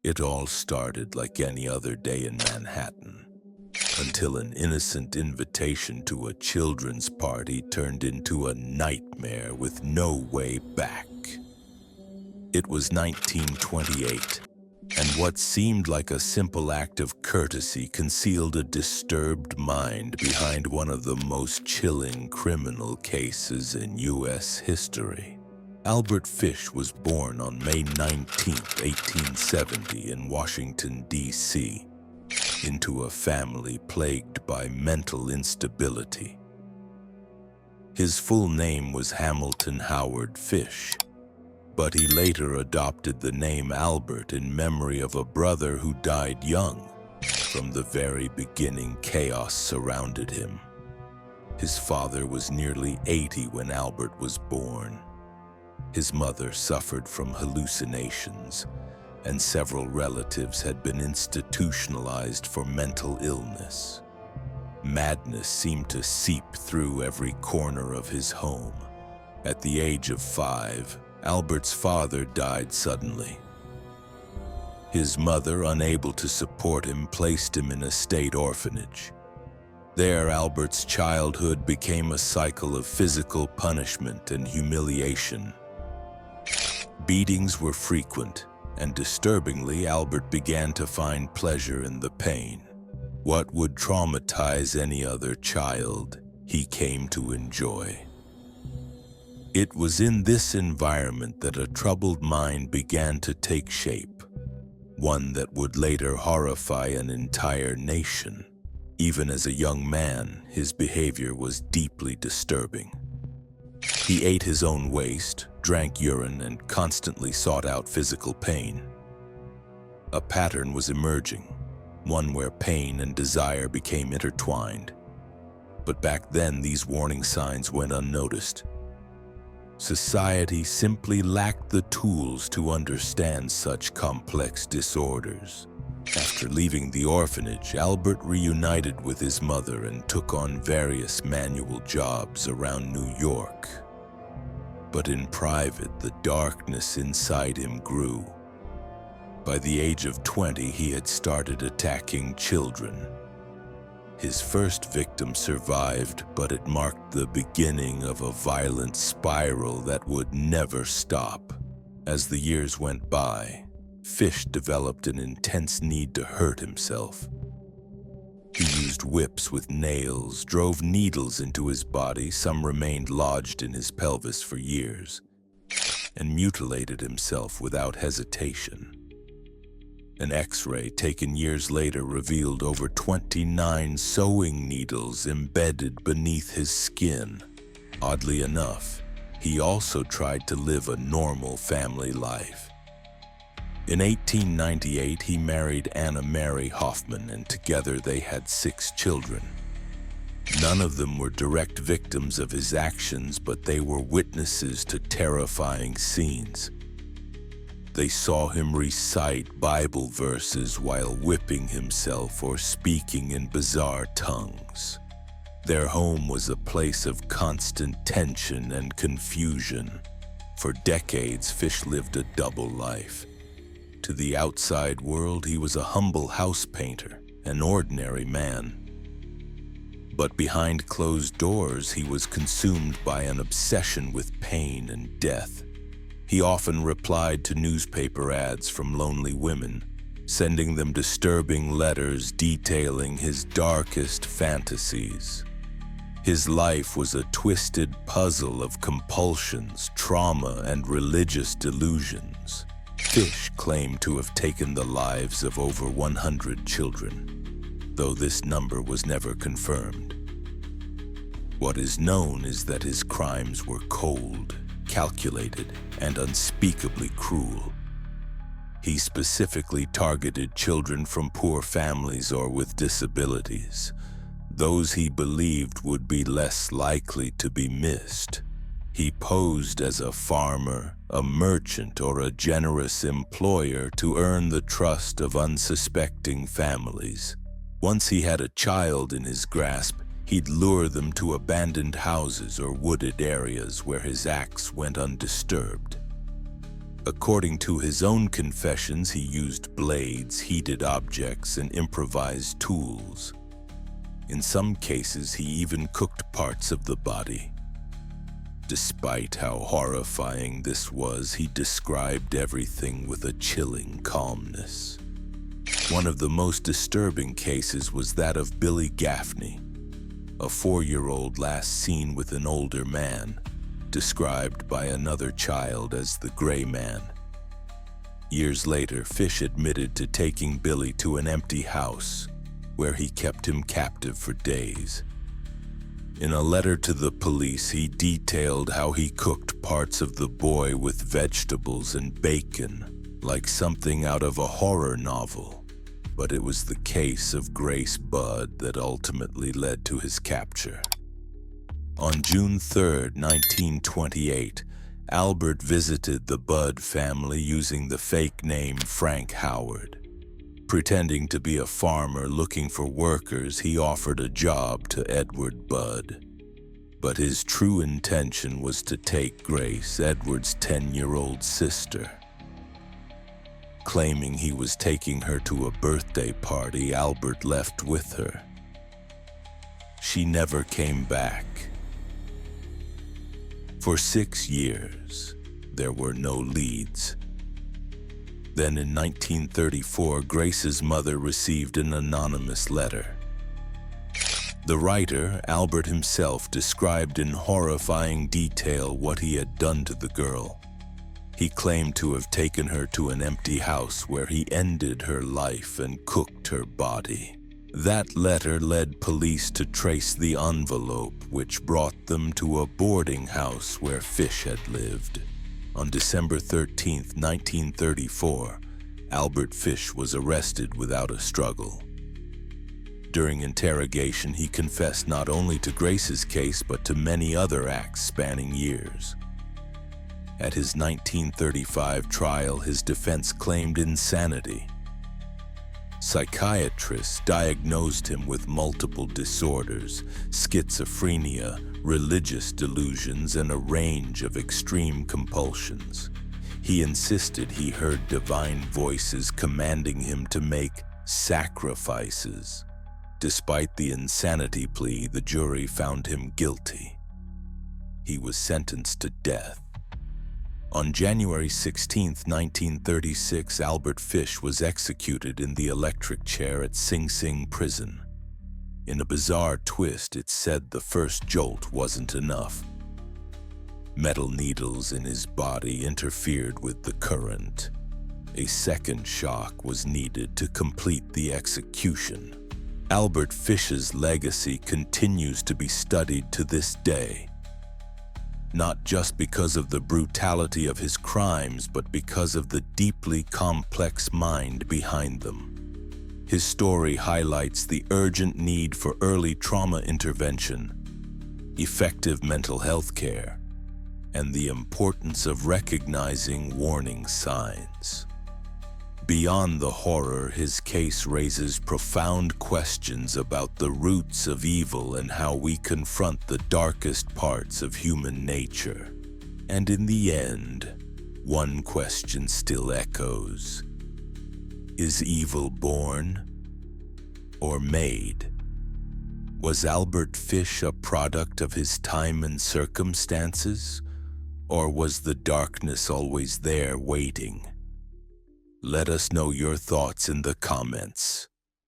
It all started like any other day in Manhattan, until an innocent invitation to a children's party turned into a nightmare with no way back. It was 1928, and what seemed like a simple act of courtesy concealed a disturbed mind behind one of the most chilling criminal cases in U.S. history. Albert Fish was born on May 19, 1870 in Washington, D.C., into a family plagued by mental instability. His full name was Hamilton Howard Fish, but he later adopted the name Albert in memory of a brother who died young. From the very beginning, chaos surrounded him. His father was nearly 80 when Albert was born. His mother suffered from hallucinations, and several relatives had been institutionalized for mental illness. Madness seemed to seep through every corner of his home. At the age of 5, Albert's father died suddenly. His mother, unable to support him, placed him in a state orphanage. There, Albert's childhood became a cycle of physical punishment and humiliation. Beatings were frequent, and disturbingly, Albert began to find pleasure in the pain. What would traumatize any other child, he came to enjoy. It was in this environment that a troubled mind began to take shape, one that would later horrify an entire nation. Even as a young man, his behavior was deeply disturbing. He ate his own waste, drank urine, and constantly sought out physical pain. A pattern was emerging, one where pain and desire became intertwined. But back then, these warning signs went unnoticed. Society simply lacked the tools to understand such complex disorders. After leaving the orphanage, Albert reunited with his mother and took on various manual jobs around New York. But in private, the darkness inside him grew. By the age of 20, he had started attacking children. His first victim survived, but it marked the beginning of a violent spiral that would never stop. As the years went by, Fish developed an intense need to hurt himself. He used whips with nails, drove needles into his body, some remained lodged in his pelvis for years, and mutilated himself without hesitation. An X-ray taken years later revealed over 29 sewing needles embedded beneath his skin. Oddly enough, he also tried to live a normal family life. In 1898, he married Anna Mary Hoffman, and together they had 6 children. None of them were direct victims of his actions, but they were witnesses to terrifying scenes. They saw him recite Bible verses while whipping himself or speaking in bizarre tongues. Their home was a place of constant tension and confusion. For decades, Fish lived a double life. To the outside world, he was a humble house painter, an ordinary man. But behind closed doors, he was consumed by an obsession with pain and death. He often replied to newspaper ads from lonely women, sending them disturbing letters detailing his darkest fantasies. His life was a twisted puzzle of compulsions, trauma, and religious delusions. Fish claimed to have taken the lives of over 100 children, though this number was never confirmed. What is known is that his crimes were cold, calculated, and unspeakably cruel. He specifically targeted children from poor families or with disabilities, those he believed would be less likely to be missed. He posed as a farmer, a merchant, or a generous employer to earn the trust of unsuspecting families. Once he had a child in his grasp, he'd lure them to abandoned houses or wooded areas where his acts went undisturbed. According to his own confessions, he used blades, heated objects, and improvised tools. In some cases, he even cooked parts of the body. Despite how horrifying this was, he described everything with a chilling calmness. One of the most disturbing cases was that of Billy Gaffney, a 4-year-old last seen with an older man, described by another child as the Gray Man. Years later, Fish admitted to taking Billy to an empty house, where he kept him captive for days. In a letter to the police, he detailed how he cooked parts of the boy with vegetables and bacon, like something out of a horror novel. But it was the case of Grace Budd that ultimately led to his capture. On June 3, 1928, Albert visited the Budd family using the fake name Frank Howard. Pretending to be a farmer looking for workers, he offered a job to Edward Budd. But his true intention was to take Grace, Edward's 10-year-old sister. Claiming he was taking her to a birthday party, Albert left with her. She never came back. For 6 years, there were no leads. Then in 1934, Grace's mother received an anonymous letter. The writer, Albert himself, described in horrifying detail what he had done to the girl. He claimed to have taken her to an empty house where he ended her life and cooked her body. That letter led police to trace the envelope, which brought them to a boarding house where Fish had lived. On December 13, 1934, Albert Fish was arrested without a struggle. During interrogation, he confessed not only to Grace's case, but to many other acts spanning years. At his 1935 trial, his defense claimed insanity. Psychiatrists diagnosed him with multiple disorders, schizophrenia, religious delusions, and a range of extreme compulsions. He insisted he heard divine voices commanding him to make sacrifices. Despite the insanity plea, the jury found him guilty. He was sentenced to death. On January 16, 1936, Albert Fish was executed in the electric chair at Sing Sing prison. In a bizarre twist, it said the first jolt wasn't enough. Metal needles in his body interfered with the current. A second shock was needed to complete the execution. Albert Fish's legacy continues to be studied to this day. Not just because of the brutality of his crimes, but because of the deeply complex mind behind them. His story highlights the urgent need for early trauma intervention, effective mental health care, and the importance of recognizing warning signs. Beyond the horror, his case raises profound questions about the roots of evil and how we confront the darkest parts of human nature. And in the end, one question still echoes. Is evil born or made? Was Albert Fish a product of his time and circumstances, or was the darkness always there waiting? Let us know your thoughts in the comments.